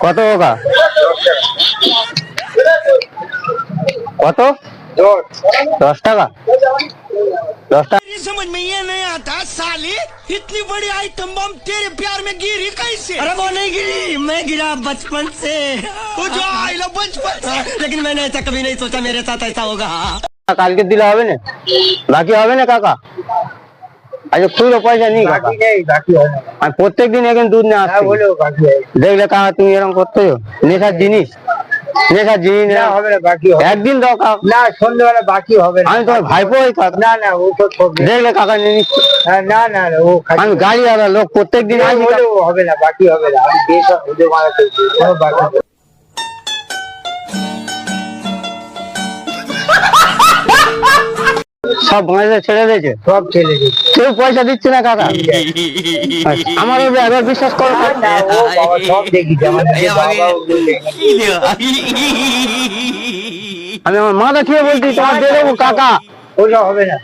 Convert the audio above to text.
কত হোগা? কত? 10 টাকা? 10 টাকা? समझ में ये नहीं आता साली, इतनी बड़ी आइटम बम तेरे प्यार में गिरी कैसे? अरे वो नहीं गिरी, मैं गिरा बचपन से। तू जो आई लो बचपन से, लेकिन मैंने ऐसा कभी नहीं सोचा मेरे साथ ऐसा होगा। কালকে দিলে হবে না? বাকি হবে না কাকা? আচ্ছা খুলো পয়সা নেই কাকা। বাকি হবে না। আমি প্রত্যেকদিন এখানে দুধ নিয়ে আসছি। বলেও বাকি হবে। দেখলে কাকা তুমি এরকম করতেছো? নেশার জিনিস না হবে না, বাকি হবে। একদিন দাও কাকা। না সন্ধ্যাবেলা বাকি হবে না। আমি তোমার ভাইপো হই কাকা। না না ও তো ঠকবে। দেখলে কাকা নিয়ে নিচ্ছে। না না ও আমি গাড়ি আলা লোক প্রত্যেকদিন আসি। বলেও হবে না, বাকি হবে না। আমি বেশ ওদের মারাতে কোনো বাকি সব বাংলাদেশে ছেড়ে দিয়েছে, সব ছেলে দিচ্ছে। কেউ পয়সা দিচ্ছে না কাকা। আমারও একবার বিশ্বাস করো না ও বাবা সব দেখিছে আমাদের বাবা। আমি আমার মাথা ছুঁয়ে বলছি তোমার দিয়ে দেবো কাকা। ওটা হবে না।